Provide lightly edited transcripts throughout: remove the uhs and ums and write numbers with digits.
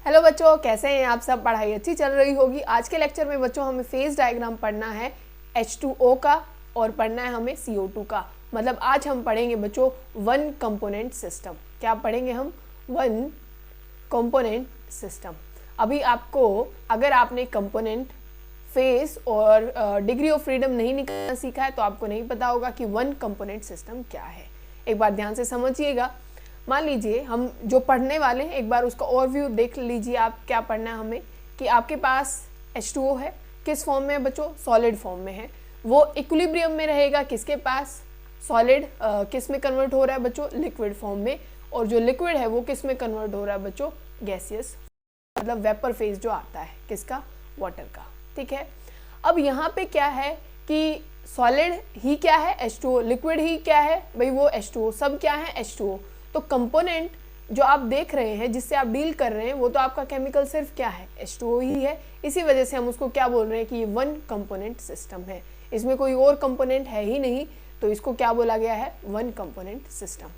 Hello बच्चों, कैसे हैं आप सब। पढ़ाई अच्छी चल रही होगी। आज के लेक्चर में बच्चों हमें फेज डायग्राम पढ़ना है H2O का और पढ़ना है हमें CO2 का। मतलब आज हम पढ़ेंगे बच्चों वन कंपोनेंट सिस्टम। क्या पढ़ेंगे हम? One component system. अभी आपको अगर आपने कंपोनेंट, फेज और डिग्री ऑफ फ्रीडम नहीं निकालना सीखा है तो आपको नहीं पता होगा कि वन कंपोनेंट सिस्टम क्या है। एक बार ध्यान से समझिएगा। मान लीजिए हम जो पढ़ने वाले हैं एक बार उसका ओवरव्यू देख लीजिए। आप क्या पढ़ना है हमें कि आपके पास H2O है, किस फॉर्म में है बच्चों? सॉलिड फॉर्म में है। वो इक्विलिब्रियम में रहेगा किसके पास? सॉलिड किस में कन्वर्ट हो रहा है बच्चों? लिक्विड फॉर्म में। और जो लिक्विड है वो किस में कन्वर्ट हो रहा है बच्चों? गैसियस, मतलब वेपर फेज जो आता है किसका? वाटर का। ठीक है। अब यहाँ पे क्या है कि सॉलिड ही क्या है? H2O। लिक्विड ही क्या है भाई? वो H2O। सब क्या है? H2O। तो कंपोनेंट जो आप देख रहे हैं, जिससे आप डील कर रहे हैं, वो तो आपका केमिकल सिर्फ क्या है? H2O ही है। इसी वजह से हम उसको क्या बोल रहे हैं कि ये वन कंपोनेंट सिस्टम है। इसमें कोई और कंपोनेंट है ही नहीं, तो इसको क्या बोला गया है? One component system.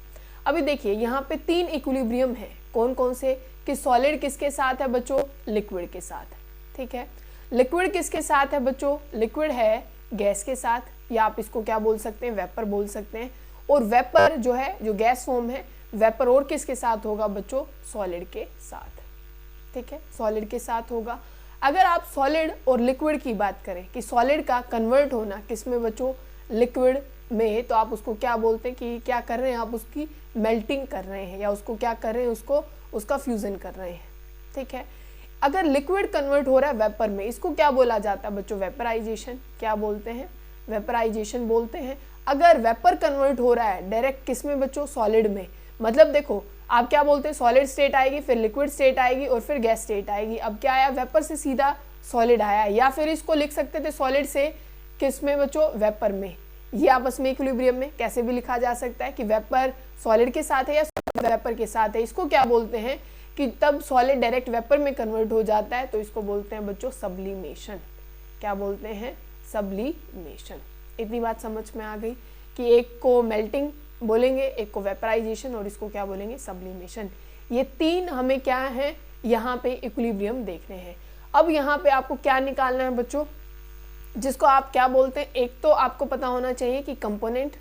अभी देखिए यहाँ पे तीन इक्विलिब्रियम है। कौन कौन से? कि सॉलिड किसके साथ है बच्चों? लिक्विड के साथ। ठीक है। लिक्विड किसके साथ है बच्चों? लिक्विड है गैस के साथ, या आप इसको क्या बोल सकते हैं? वेपर बोल सकते हैं। और वेपर जो है, जो गैस फॉर्म है, वेपर और किसके साथ होगा बच्चों? सॉलिड के साथ। ठीक है, सॉलिड के साथ होगा। अगर आप सॉलिड और लिक्विड की बात करें कि सॉलिड का कन्वर्ट होना किस में बच्चों? लिक्विड में, तो आप उसको क्या बोलते हैं कि क्या कर रहे हैं? आप उसकी मेल्टिंग कर रहे हैं, या उसको क्या कर रहे हैं? उसका फ्यूजन कर रहे हैं। ठीक है। अगर लिक्विड कन्वर्ट हो रहा है वेपर में, इसको क्या बोला जाता है बच्चों? वेपराइजेशन। क्या बोलते हैं? वेपराइजेशन बोलते हैं। अगर वेपर कन्वर्ट हो रहा है डायरेक्ट किस में बच्चों? सॉलिड में। मतलब देखो, आप क्या बोलते हैं? सॉलिड स्टेट आएगी, फिर लिक्विड स्टेट आएगी और फिर गैस स्टेट आएगी। अब क्या आया? वेपर से सीधा सॉलिड आया। या फिर इसको लिख सकते थे सॉलिड से किस में बच्चों? वेपर में। ये आपस में इक्विलिब्रियम में कैसे भी लिखा जा सकता है कि वेपर सॉलिड के साथ है या वेपर के साथ है। इसको क्या बोलते हैं कि तब सॉलिड डायरेक्ट वेपर में कन्वर्ट हो जाता है, तो इसको बोलते हैं बच्चों सब्लिमेशन। क्या बोलते हैं? सब्लिमेशन। इतनी बात समझ में आ गई कि एक को मेल्टिंग बोलेंगे, एक को वेपराइजेशन, और इसको क्या बोलेंगे? सब्लिमेशन। ये तीन हमें क्या है यहाँ पे? इक्विलिब्रियम देखने हैं। अब यहाँ पे आपको क्या निकालना है बच्चों? जिसको आप क्या बोलते हैं? एक तो आपको पता होना चाहिए कि कंपोनेंट,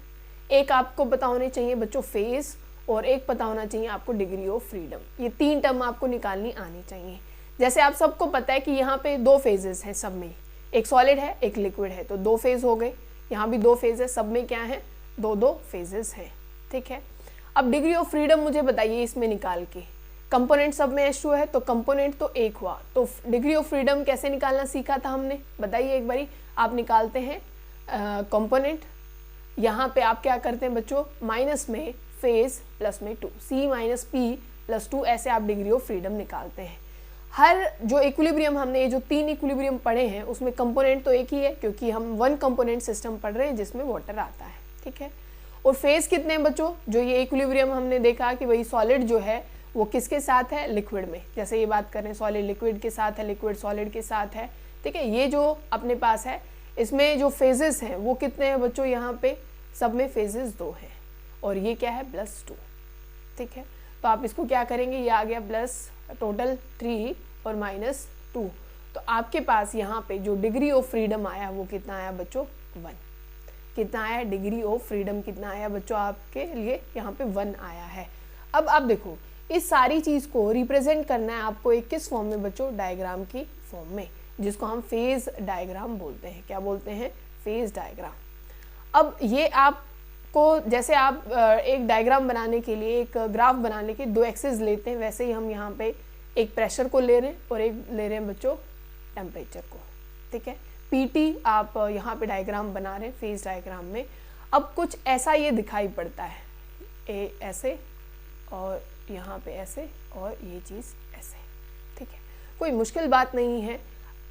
एक आपको पता होने चाहिए बच्चों फेज, और एक पता होना चाहिए आपको डिग्री ऑफ फ्रीडम। ये तीन टर्म आपको निकालनी आनी चाहिए। जैसे आप सबको पता है कि यहाँ पे दो फेजेस हैं सब में, एक सॉलिड है एक लिक्विड है, तो दो फेज हो गए। यहाँ भी दो फेज है, सब में क्या है? दो दो फेजेस हैं। ठीक है। अब डिग्री ऑफ फ्रीडम मुझे बताइए इसमें निकाल के। कंपोनेंट सब में H2 है तो कंपोनेंट तो एक हुआ, तो डिग्री ऑफ फ्रीडम कैसे निकालना सीखा था हमने? बताइए एक बारी। आप निकालते हैं कंपोनेंट, यहाँ पे आप क्या करते हैं बच्चों? माइनस में फेज, प्लस में 2, C माइनस P प्लस 2, ऐसे आप डिग्री ऑफ फ्रीडम निकालते हैं। हर जो इक्विलिब्रियम हमने, ये जो तीन इक्विलिब्रियम पढ़े हैं, उसमें कंपोनेंट तो एक ही है, क्योंकि हम वन कंपोनेंट सिस्टम पढ़ रहे हैं जिसमें वाटर आता है। ठीक है। और फेज कितने हैं बच्चों? जो ये इक्विलिब्रियम हमने देखा कि भाई सॉलिड जो है वो किसके साथ है? लिक्विड में। जैसे ये बात करें, सॉलिड लिक्विड के साथ है, लिक्विड सॉलिड के साथ है। ठीक है। ये जो अपने पास है, इसमें जो फेजेस हैं वो कितने हैं बच्चों? यहाँ पे सब में फेजेस 2 हैं, और ये क्या है? +2। ठीक है। तो आप इसको क्या करेंगे? ये आ गया प्लस टोटल 3 और -2। तो आपके पास यहाँ पे जो डिग्री ऑफ फ्रीडम आया वो कितना आया बच्चों? 1। कितना आया? डिग्री ऑफ फ्रीडम कितना आया बच्चों आपके लिए? यहाँ पे 1 आया है। अब आप देखो, इस सारी चीज को रिप्रेजेंट करना है आपको एक किस फॉर्म में बच्चों? डायग्राम की फॉर्म में, जिसको हम फेज डायग्राम बोलते हैं। क्या बोलते हैं? Phase diagram. अब ये आपको, जैसे आप एक डायग्राम बनाने के लिए, एक ग्राफ बनाने के 2 एक्सिस लेते हैं, वैसे ही हम यहाँ पे एक प्रेशर को ले रहे हैं और एक ले रहे हैं बच्चों टेम्परेचर को। ठीक है। PT आप यहाँ पे डायग्राम बना रहे हैं फेज डायग्राम में। अब कुछ ऐसा ये दिखाई पड़ता है, ए ऐसे, और यहाँ पे ऐसे, और ये चीज़ ऐसे। ठीक है। कोई मुश्किल बात नहीं है।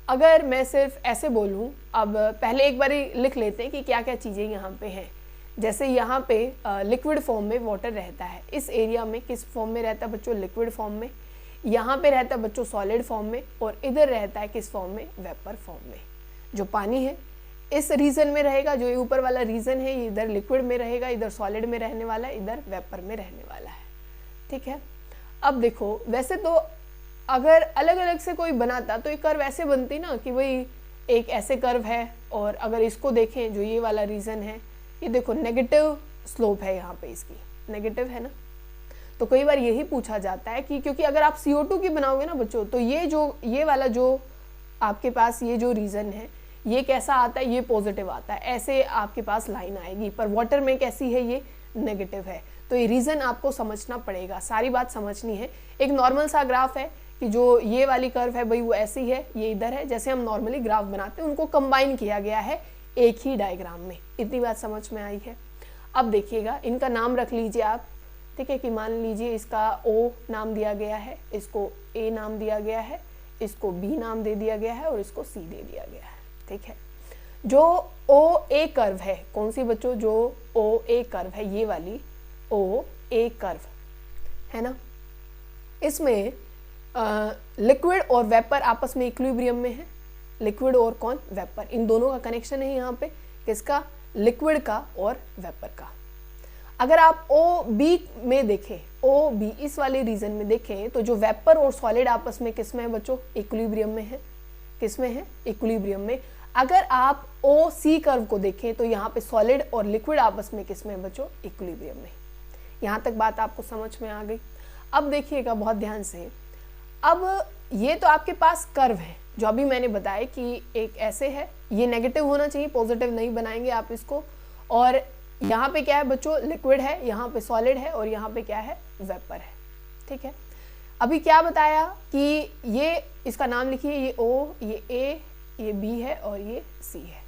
अगर मैं सिर्फ ऐसे बोलूँ, अब पहले एक बार लिख लेते हैं कि क्या क्या चीज़ें यहाँ पे हैं। जैसे यहाँ पे लिक्विड फॉर्म में वाटर रहता है, इस एरिया में किस फॉर्म में रहता है बच्चों? लिक्विड फॉर्म में। यहाँ पे रहता है बच्चों सॉलिड फॉर्म में, और इधर रहता है किस फॉर्म में? वेपर फॉर्म में। जो पानी है इस रीजन में रहेगा, जो ये ऊपर वाला रीजन है, इधर लिक्विड में रहेगा, इधर सॉलिड में रहने वाला है, इधर वेपर में रहने वाला है। ठीक है। अब देखो, वैसे तो अगर अलग अलग से कोई बनाता तो ये कर्व ऐसे बनती ना कि भाई एक ऐसे कर्व है, और अगर इसको देखें जो ये वाला रीजन है, ये देखो नेगेटिव स्लोप है, यहाँ पे इसकी नेगेटिव है ना। तो कई बार यही पूछा जाता है कि क्योंकि अगर आप CO2 की बनाओगे ना बच्चों, तो ये वाला जो आपके पास ये जो रीजन है ये कैसा आता है, ये पॉजिटिव आता है, ऐसे आपके पास लाइन आएगी। पर वाटर में कैसी है, ये नेगेटिव है। तो ये रीजन आपको समझना पड़ेगा, सारी बात समझनी है। एक नॉर्मल सा ग्राफ है कि जो ये वाली कर्व है भाई वो ऐसी है, ये इधर है, जैसे हम नॉर्मली ग्राफ बनाते हैं उनको कंबाइन किया गया है एक ही डायग्राम में। इतनी बात समझ में आई है। अब देखिएगा, इनका नाम रख लीजिए आप, ठीक है, कि मान लीजिए इसका O नाम दिया गया है, इसको A नाम दिया गया है, इसको B नाम दे दिया गया है और इसको C दे दिया गया है, ठीक है। जो OA कर्व है, कौन सी बच्चों, जो OA कर्व है, ये वाली OA कर्व है ना, इसमें लिक्विड और वेपर आपस में इक्विलिब्रियम में है। लिक्विड और कौन, वेपर, इन दोनों का कनेक्शन है यहाँ पे, किसका, लिक्विड का और वेपर का। अगर आप OB में देखें, OB इस वाले रीजन में देखें, तो जो वेपर और सॉलिड आपस में किस में है बच्चों, इक्विलिब्रियम में है। किस में है, इक्विलिब्रियम में। अगर आप OC कर्व को देखें तो यहाँ पे सॉलिड और लिक्विड आपस में किस में है बच्चों, इक्विलिब्रियम में। यहाँ तक बात आपको समझ में आ गई। अब देखिएगा बहुत ध्यान से, अब ये तो आपके पास कर्व है जो अभी मैंने बताया कि एक ऐसे है, ये नेगेटिव होना चाहिए, पॉजिटिव नहीं बनाएंगे आप इसको। और यहाँ पे क्या है बच्चों, लिक्विड है, यहाँ पे सॉलिड है और यहाँ पे क्या है, वेपर है, ठीक है। अभी क्या बताया कि ये इसका नाम लिखिए, ये O, ये A, ये B है और ये C है।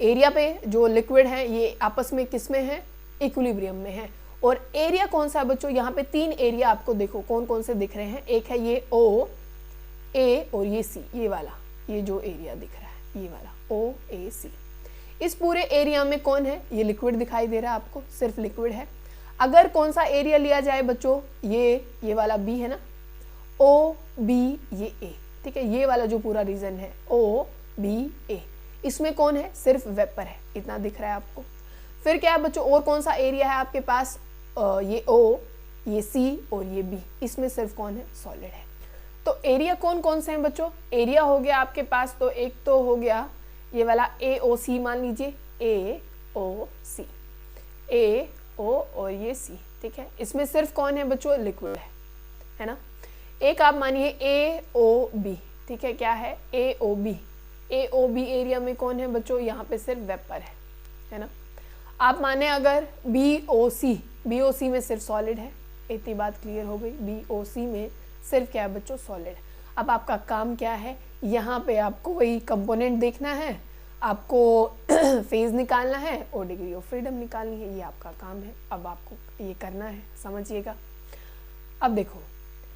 एरिया पे जो लिक्विड है ये आपस में किस में है, इक्विलिब्रियम में है। और एरिया कौन सा है बच्चों, यहाँ पे 3 एरिया आपको देखो कौन कौन से दिख रहे हैं। एक है ये O, A और ये C, ये वाला, ये जो एरिया दिख रहा है, ये वाला OAC। इस पूरे एरिया में कौन है, ये लिक्विड दिखाई दे रहा है आपको, सिर्फ लिक्विड है। अगर कौन सा एरिया लिया जाए बच्चों, ये वाला B है ना, OB, ये A, ठीक है, ये वाला जो पूरा रीजन है OBA, इसमें कौन है, सिर्फ वेपर है, इतना दिख रहा है आपको। फिर क्या है बच्चों, और कौन सा एरिया है आपके पास, ये O, ये C और ये B, इसमें सिर्फ कौन है, सॉलिड है। तो एरिया कौन कौन से हैं बच्चों, एरिया हो गया आपके पास, तो एक तो हो गया ये वाला AOC, मान लीजिए AOC, AO और ये C, ठीक है। इसमें सिर्फ कौन है बच्चों, लिक्विड है ना। एक आप मानिए AOB, ठीक है, क्या है, AOB। AOB एरिया में कौन है बच्चों, यहाँ पे सिर्फ वेपर है ना। आप माने अगर BOC, BOC में सिर्फ सॉलिड है, इतनी बात क्लियर हो गई। BOC में सिर्फ क्या है बच्चों, सॉलिड। अब आपका काम क्या है, यहाँ पे आपको वही कंपोनेंट देखना है, आपको फेज निकालना है और डिग्री ऑफ फ्रीडम निकालनी है, ये आपका काम है। अब आपको ये करना है, समझिएगा। अब देखो,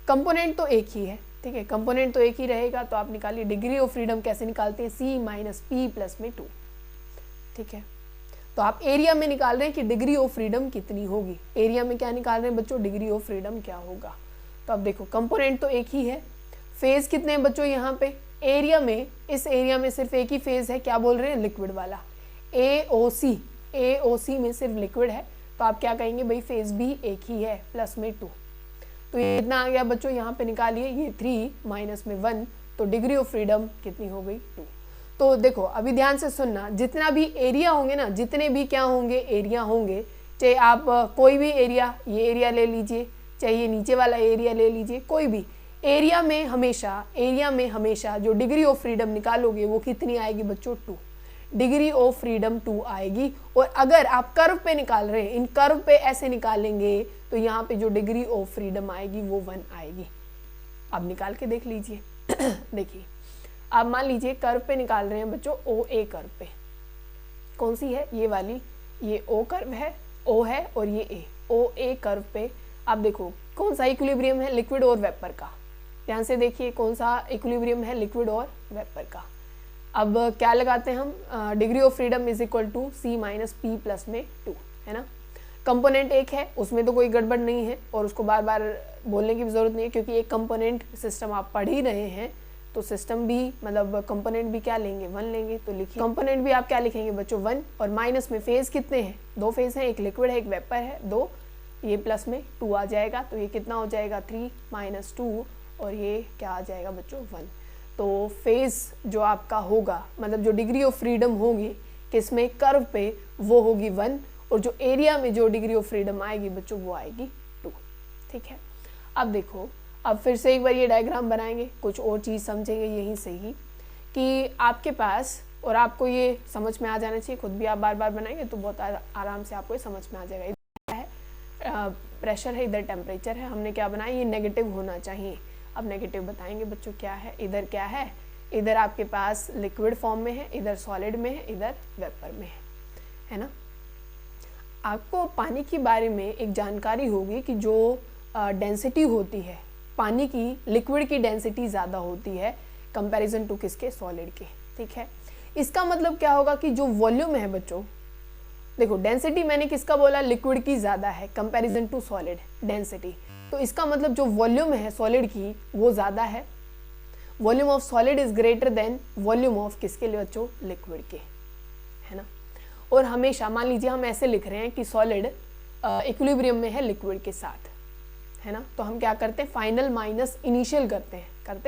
कंपोनेंट तो एक ही है, ठीक है, कंपोनेंट तो एक ही रहेगा, तो आप निकालिए डिग्री ऑफ फ्रीडम कैसे निकालते हैं, C - P + में 2, ठीक है। तो आप एरिया में निकाल रहे हैं कि डिग्री ऑफ फ्रीडम कितनी होगी, एरिया में क्या निकाल रहे हैं बच्चों, डिग्री ऑफ फ्रीडम क्या होगा। तो अब देखो, कंपोनेंट तो एक ही है, फेज कितने हैं बच्चों, यहाँ पे एरिया में, इस एरिया में सिर्फ एक ही फेज है, क्या बोल रहे हैं, लिक्विड वाला, AOC। AOC में सिर्फ लिक्विड है, तो आप क्या कहेंगे भाई, फेज भी एक ही है, प्लस में 2। तो ये कितना आ गया बच्चों, यहाँ पे निकालिए, ये 3 माइनस में 1, तो डिग्री ऑफ फ्रीडम कितनी हो गई, 2। तो देखो अभी ध्यान से सुनना, जितना भी एरिया होंगे ना, जितने भी क्या होंगे, एरिया होंगे, चाहे आप कोई भी एरिया, ये एरिया ले लीजिए, चाहे ये नीचे वाला एरिया ले लीजिए, कोई भी एरिया में हमेशा जो डिग्री ऑफ फ्रीडम निकालोगे वो कितनी आएगी बच्चों, 2। डिग्री ऑफ फ्रीडम 2 आएगी। और अगर आप कर्व पे निकाल रहे हैं, इन कर्व पे ऐसे निकालेंगे, तो यहाँ पे जो डिग्री ऑफ फ्रीडम आएगी वो 1 आएगी। अब निकाल के देख लीजिए। देखिए, आप मान लीजिए कर्व पे निकाल रहे हैं बच्चों, OA कर्व पे, कौन सी है, ये वाली, ये O कर्व है, O है और ये A, OA कर्व पे आप देखो कौन सा इक्विलिब्रियम है, लिक्विड और वेपर का। ध्यान से देखिए कौन सा इक्विलिब्रियम है, लिक्विड और वेपर का। अब क्या लगाते हैं हम, degree of freedom is equal to C - P + में 2, है ना। कंपोनेंट एक है, उसमें तो कोई गड़बड़ नहीं है और उसको बार बार बोलने की ज़रूरत नहीं है, क्योंकि एक कंपोनेंट सिस्टम आप पढ़ ही रहे हैं, तो सिस्टम भी मतलब कंपोनेंट भी क्या लेंगे, 1 लेंगे। तो लिखिए कंपोनेंट भी आप क्या लिखेंगे बच्चों, 1। और माइनस में फेज कितने हैं, 2 फेज हैं, एक लिक्विड है एक वेपर है, 2, ये प्लस में 2 आ जाएगा, तो ये कितना हो जाएगा, 3 - 2 और ये क्या आ जाएगा बच्चों 1। तो फेज जो आपका होगा, मतलब जो डिग्री ऑफ फ्रीडम होगी किसमें, कर्व पे, वो होगी 1, और जो एरिया में जो डिग्री ऑफ फ्रीडम आएगी बच्चों वो आएगी 2। ठीक है, अब देखो, अब फिर से एक बार ये डायग्राम बनाएंगे, कुछ और चीज़ समझेंगे यहीं से ही कि आपके पास, और आपको ये समझ में आ जाना चाहिए, खुद भी आप बार बार बनाएंगे तो बहुत आराम से आपको ये समझ में आ जाएगा। इधर है प्रेशर है, इधर टेम्परेचर है, हमने क्या बनाया, ये नेगेटिव होना चाहिए। अब नेगेटिव बताएंगे बच्चों क्या है, इधर क्या है, इधर आपके पास लिक्विड फॉर्म में है, इधर सॉलिड में है, इधर वेपर में है ना। आपको पानी के बारे में एक जानकारी होगी कि जो डेंसिटी होती है पानी की, लिक्विड की डेंसिटी ज़्यादा होती है कंपैरिजन टू किसके, सॉलिड के। ठीक है, इसका मतलब क्या होगा कि जो वॉल्यूम है बच्चों, देखो डेंसिटी मैंने किसका बोला, लिक्विड की ज़्यादा है कंपैरिजन टू सॉलिड डेंसिटी, तो इसका मतलब जो वॉल्यूम है सॉलिड की वो ज़्यादा है। Volume of solid is greater than volume of किसके लिए बच्चों, लिक्विड के, है ना। और हमेशा मान लीजिए हम ऐसे लिख रहे हैं कि सॉलिड इक्विलिब्रियम में है लिक्विड के साथ, है ना, तो हम क्या करते हैं, फाइनल माइनस इनिशियल करते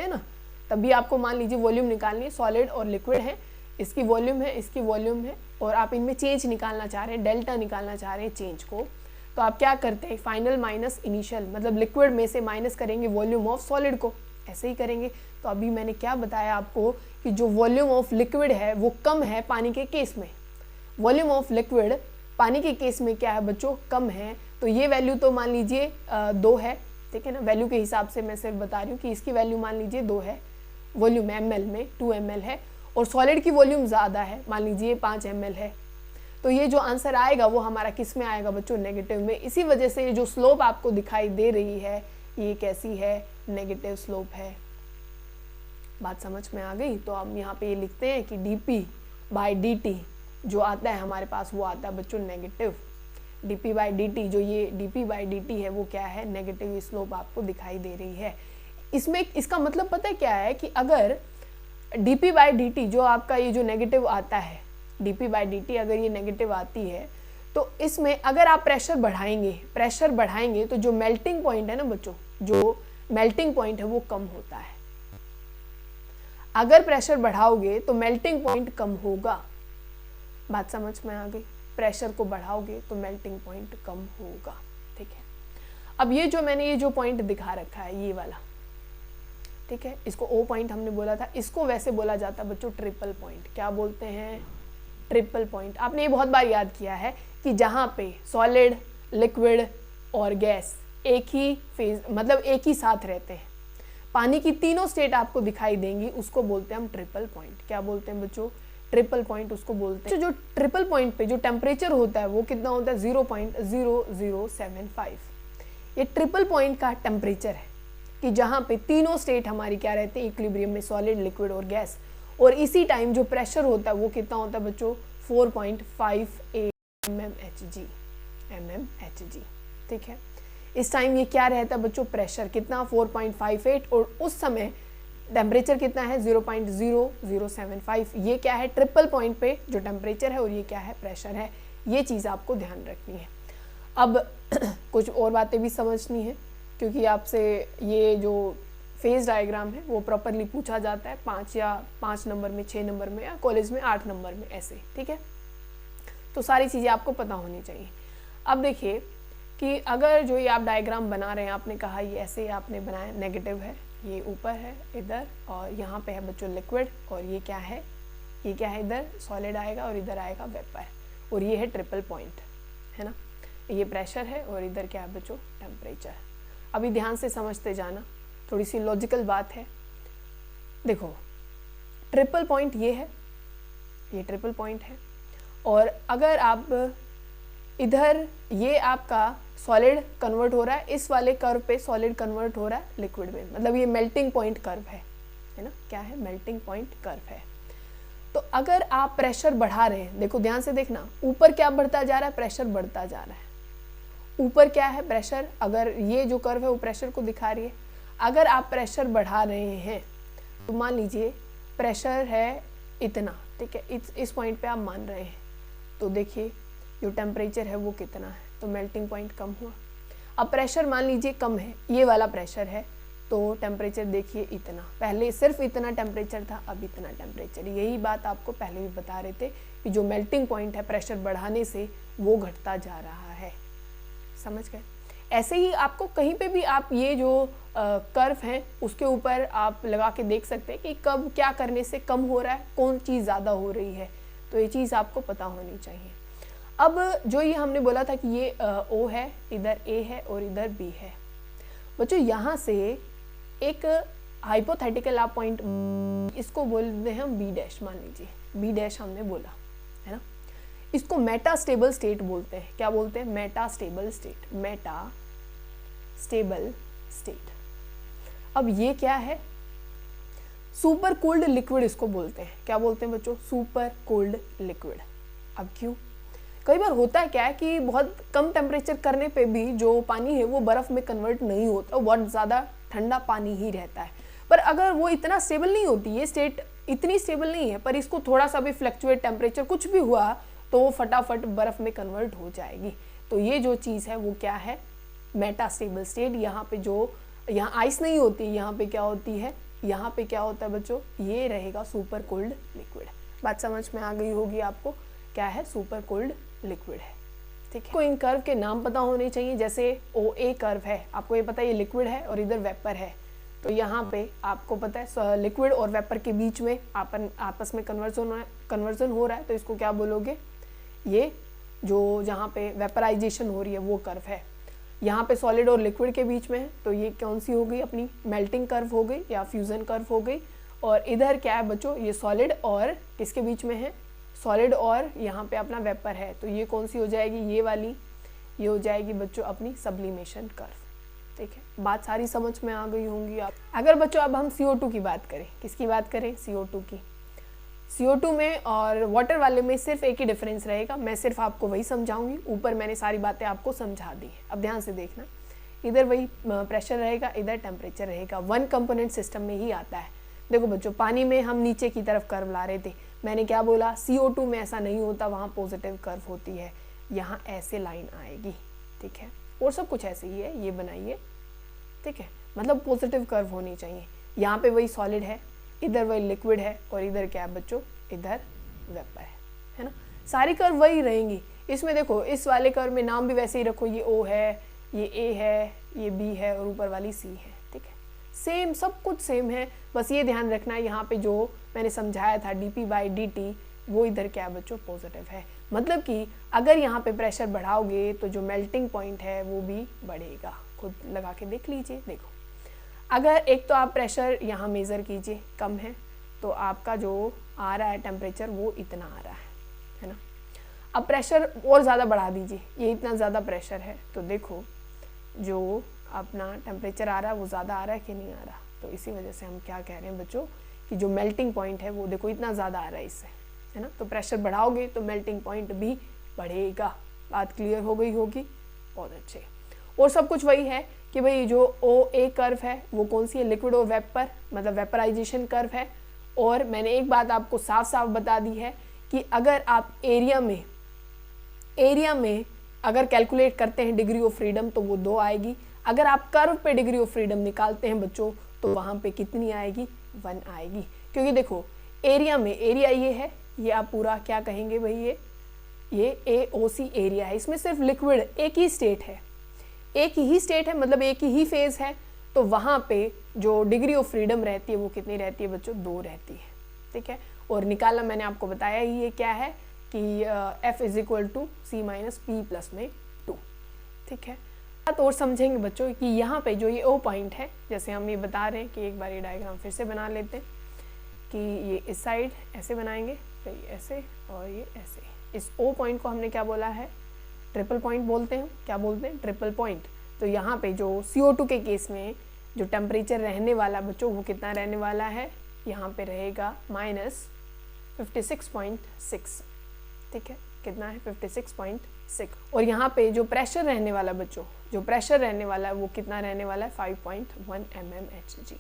हैं ना। तभी आपको मान लीजिए वॉल्यूम निकालनी है, सॉलिड और लिक्विड है, इसकी वॉल्यूम है, इसकी वॉल्यूम है, और आप इनमें चेंज निकालना चाह रहे हैं, डेल्टा निकालना चाह रहे हैं चेंज को, तो आप क्या करते हैं, फाइनल माइनस इनिशियल, मतलब लिक्विड में से माइनस करेंगे वॉल्यूम ऑफ सॉलिड को, ऐसे ही करेंगे। तो अभी मैंने क्या बताया आपको कि जो वॉल्यूम ऑफ लिक्विड है वो कम है पानी के केस में, वॉल्यूम ऑफ लिक्विड पानी के केस में क्या है बच्चों, कम है। तो ये वैल्यू तो मान लीजिए 2 है, ठीक है ना, वैल्यू के हिसाब से मैं सिर्फ बता रही हूँ कि इसकी वैल्यू मान लीजिए 2 है, वॉल्यूम ml में 2 ml है, और सॉलिड की वॉल्यूम ज़्यादा है, मान लीजिए 5 ml है। तो ये जो आंसर आएगा वो हमारा किस में आएगा बच्चों, नेगेटिव में। इसी वजह से ये जो स्लोप आपको दिखाई दे रही है ये कैसी है, नेगेटिव स्लोप है। बात समझ में आ गई। तो हम यहाँ पे ये लिखते हैं कि dp/dt जो आता है हमारे पास वो आता है बच्चों नेगेटिव। dp/dt जो ये dp/dt है वो क्या है, नेगेटिव स्लोप आपको दिखाई दे रही है। इसमें इसका मतलब पता है क्या है कि अगर dp/dt जो आपका ये जो नेगेटिव आता है, dp/dt अगर ये नेगेटिव आती है तो इसमें अगर आप प्रेशर बढ़ाएंगे तो जो मेल्टिंग पॉइंट है ना बच्चों, जो मेल्टिंग पॉइंट है वो कम होता है। अगर प्रेशर बढ़ाओगे तो मेल्टिंग पॉइंट कम होगा। बात समझ में आ गई, प्रेशर को बढ़ाओगे तो मेल्टिंग पॉइंट कम होगा। ठीक है, अब ये जो मैंने ये जो पॉइंट दिखा रखा है ये वाला, ठीक है, इसको O पॉइंट हमने बोला था, इसको वैसे बोला जाता है बच्चों ट्रिपल पॉइंट। क्या बोलते हैं, ट्रिपल पॉइंट। आपने ये बहुत बार याद किया है कि जहाँ पे सॉलिड, लिक्विड और गैस एक ही फेज, मतलब एक ही साथ रहते हैं, पानी की तीनों स्टेट आपको दिखाई देंगी, उसको बोलते हैं हम ट्रिपल पॉइंट। क्या बोलते हैं बच्चों, ट्रिपल पॉइंट उसको बोलते हैं। जो ट्रिपल पॉइंट पे जो टेम्परेचर होता है वो कितना होता है, 0.0075। ये ट्रिपल पॉइंट का टेम्परेचर है कि जहाँ पे तीनों स्टेट हमारी क्या रहते हैं, इक्विलिब्रियम में, सॉलिड, लिक्विड और गैस। और इसी टाइम जो प्रेशर होता है वो कितना होता है बच्चों, 4.58 mmHg। ठीक है, इस टाइम ये क्या रहता है बच्चों, प्रेशर कितना, 4.58, और उस समय टेम्परेचर कितना है, 0.0075। ये क्या है, ट्रिपल पॉइंट पे जो टेम्परेचर है और ये क्या है, प्रेशर है। ये चीज़ आपको ध्यान रखनी है। अब कुछ और बातें भी समझनी है, क्योंकि आपसे ये जो फेज डायग्राम है वो प्रॉपरली पूछा जाता है 5 नंबर में, 6 नंबर में, या कॉलेज में 8 नंबर में, ऐसे। ठीक है, तो सारी चीज़ें आपको पता होनी चाहिए। अब देखिए कि अगर जो ये आप डायग्राम बना रहे हैं, आपने कहा ये ऐसे आपने बनाया, नेगेटिव है, ये ऊपर है इधर, और यहाँ पे है बच्चों लिक्विड, और ये क्या है, इधर सॉलिड आएगा और इधर आएगा वेपर, और ये है ट्रिपल पॉइंट, है ना। ये प्रेशर है और इधर क्या है बच्चों, टेम्परेचर। अभी ध्यान से समझते जाना, थोड़ी सी लॉजिकल बात है। देखो ट्रिपल पॉइंट ये है, ये ट्रिपल पॉइंट है, और अगर आप इधर ये आपका सॉलिड कन्वर्ट हो रहा है, इस वाले कर्व पे सॉलिड कन्वर्ट हो रहा है लिक्विड में, मतलब ये मेल्टिंग पॉइंट कर्व है ना, क्या है, मेल्टिंग पॉइंट कर्व है। तो अगर आप प्रेशर बढ़ा रहे हैं, देखो ध्यान से देखना, ऊपर क्या बढ़ता जा रहा है, प्रेशर बढ़ता जा रहा है। ऊपर क्या है, प्रेशर, अगर ये जो कर्व है वो प्रेशर को दिखा रही है। अगर आप प्रेशर बढ़ा रहे हैं तो मान लीजिए प्रेशर है इतना, ठीक है, इस पॉइंट पे आप मान रहे हैं, तो देखिए जो टेम्परेचर है वो कितना है, तो मेल्टिंग पॉइंट कम हुआ। अब प्रेशर मान लीजिए कम है, ये वाला प्रेशर है, तो टेम्परेचर देखिए इतना, पहले सिर्फ इतना टेम्परेचर था, अब इतना टेम्परेचर। यही बात आपको पहले भी बता रहे थे कि जो मेल्टिंग पॉइंट है प्रेशर बढ़ाने से वो घटता जा रहा है। समझ गए? ऐसे ही आपको कहीं पे भी आप ये जो कर्व है उसके ऊपर आप लगा के देख सकते हैं कि कब क्या करने से कम हो रहा है, कौन चीज़ ज़्यादा हो रही है, तो ये चीज़ आपको पता होनी चाहिए। अब जो ये हमने बोला था कि ये O है, इधर A है और इधर B है। बच्चों यहाँ से एक हाइपोथेटिकल आप पॉइंट इसको बोलते हैं हम B डैश, मान लीजिए B डैश हमने बोला है ना। इसको मेटा स्टेबल स्टेट बोलते हैं। क्या बोलते हैं? Meta stable state, Meta stable state. अब ये क्या है? सुपर कोल्ड लिक्विड इसको बोलते हैं। क्या बोलते हैं बच्चों? Super cold liquid. अब क्यों? कई बार होता है क्या है कि बहुत कम टेम्परेचर करने पे भी जो पानी है वो बर्फ़ में कन्वर्ट नहीं होता, बहुत ज़्यादा ठंडा पानी ही रहता है। पर अगर वो इतना स्टेबल नहीं होती, ये स्टेट इतनी स्टेबल नहीं है, पर इसको थोड़ा सा भी फ्लक्चुएट टेम्परेचर कुछ भी हुआ तो वो फटाफट बर्फ़ में कन्वर्ट हो जाएगी। तो ये जो चीज़ है वो क्या है? Meta stable state. यहाँ पे जो यहाँ आइस नहीं होती, यहाँ पे क्या होती है? यहाँ पे क्या होता है बच्चों? ये रहेगा सुपर कोल्ड लिक्विड। बात समझ में आ गई होगी आपको, क्या है? सुपर कोल्ड लिक्विड है। ठीक है, को इन कर्व के नाम पता होने चाहिए। जैसे OA कर्व है, आपको ये पता है ये लिक्विड है और इधर वेपर है, तो यहाँ पे आपको पता है लिक्विड और वेपर के बीच में आपस में कन्वर्जन हो रहा है, तो इसको क्या बोलोगे? ये जो जहाँ पे वेपराइजेशन हो रही है वो कर्व है। यहाँ पे सॉलिड और लिक्विड के बीच में है, तो ये कौन सी हो गई? अपनी मेल्टिंग कर्व हो गई या फ्यूजन कर्व हो गई। और इधर क्या है बच्चों? ये सॉलिड और किसके बीच में है? सॉलिड और यहाँ पे अपना वेपर है, तो ये कौन सी हो जाएगी? ये वाली, ये हो जाएगी बच्चों अपनी सब्लिमेशन कर्व। ठीक है, बात सारी समझ में आ गई होंगी आप। अगर बच्चों अब हम CO2 की बात करें, किसकी बात करें? CO2 की। CO2 में और वाटर वाले में सिर्फ एक ही डिफरेंस रहेगा, मैं सिर्फ आपको वही समझाऊंगी, ऊपर मैंने सारी बातें आपको समझा दी है। अब ध्यान से देखना, इधर वही प्रेशर रहेगा, इधर टेम्परेचर रहेगा, वन कंपोनेंट सिस्टम में ही आता है। देखो बच्चों, पानी में हम नीचे की तरफ कर्व ला रहे थे, मैंने क्या बोला? CO2 में ऐसा नहीं होता, वहाँ पॉजिटिव कर्व होती है, यहाँ ऐसे लाइन आएगी। ठीक है, और सब कुछ ऐसे ही है, ये बनाइए। ठीक है, मतलब पॉजिटिव कर्व होनी चाहिए। यहाँ पे वही सॉलिड है, इधर वही लिक्विड है और इधर क्या है बच्चों? इधर वेपर है ना। सारी कर्व वही रहेंगी। इसमें देखो, इस वाले कर्व में नाम भी वैसे ही रखो, ये O है, ये A है, ये B है और ऊपर वाली C है। ठीक है, सेम, सब कुछ सेम है। बस ये ध्यान रखना है, यहाँ पे जो मैंने समझाया था dP/dt वो इधर क्या है बच्चों? पॉजिटिव है। मतलब कि अगर यहाँ पे प्रेशर बढ़ाओगे तो जो मेल्टिंग पॉइंट है वो भी बढ़ेगा। खुद लगा के देख लीजिए। देखो, अगर एक तो आप प्रेशर यहाँ मेज़र कीजिए, कम है, तो आपका जो आ रहा है टेम्परेचर वो इतना आ रहा है ना। अब प्रेशर और ज़्यादा बढ़ा दीजिए, ये इतना ज़्यादा प्रेशर है, तो देखो जो अपना टेम्परेचर आ रहा है वो ज़्यादा आ रहा है कि नहीं आ रहा। तो इसी वजह से हम क्या कह रहे हैं बच्चों कि जो मेल्टिंग पॉइंट है वो देखो इतना ज़्यादा आ रहा है इससे, है ना। तो प्रेशर बढ़ाओगे तो मेल्टिंग पॉइंट भी बढ़ेगा। बात क्लियर हो गई होगी? बहुत अच्छे। और सब कुछ वही है कि भाई जो OA कर्व है वो कौन सी है? लिक्विड और वेपर, मतलब वेपराइजेशन कर्व है। और मैंने एक बात आपको साफ साफ बता दी है कि अगर आप एरिया में अगर कैलकुलेट करते हैं डिग्री ऑफ फ्रीडम तो वो 2 आएगी। अगर आप कर्व पे डिग्री ऑफ फ्रीडम निकालते हैं बच्चों तो वहाँ पे कितनी आएगी? 1 आएगी। क्योंकि देखो, एरिया में, एरिया ये है, ये आप पूरा क्या कहेंगे भाई, ये AOC एरिया है। इसमें सिर्फ लिक्विड एक ही स्टेट है, मतलब एक ही फेज है। तो वहाँ पे जो डिग्री ऑफ फ्रीडम रहती है वो कितनी रहती है बच्चों? 2 रहती है। ठीक है, और निकालना मैंने आपको बताया ही है क्या है कि F = C-P+2। ठीक है, बात और समझेंगे बच्चों कि यहाँ पे जो ये O पॉइंट है, जैसे हम ये बता रहे हैं कि एक बार ये डायग्राम फिर से बना लेते हैं कि ये इस साइड ऐसे बनाएंगे, फिर ये ऐसे और ये ऐसे। इस O पॉइंट को हमने क्या बोला है? ट्रिपल पॉइंट बोलते हैं। क्या बोलते हैं? Triple point. तो यहाँ पे जो CO2 के केस में जो टेम्परेचर रहने वाला बच्चों वो कितना रहने वाला है? यहाँ पे रहेगा -56.6। ठीक है, कितना है? 56.6। और यहाँ पे जो प्रेशर रहने वाला बच्चों, जो प्रेशर रहने वाला है वो कितना रहने वाला है? 5.1 mmHg।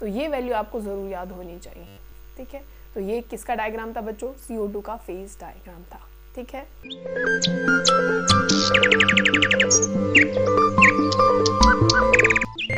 तो ये वैल्यू आपको ज़रूर याद होनी चाहिए। ठीक है, तो ये किसका डायग्राम था बच्चों? CO2 का फेज डायग्राम था। ठीक है।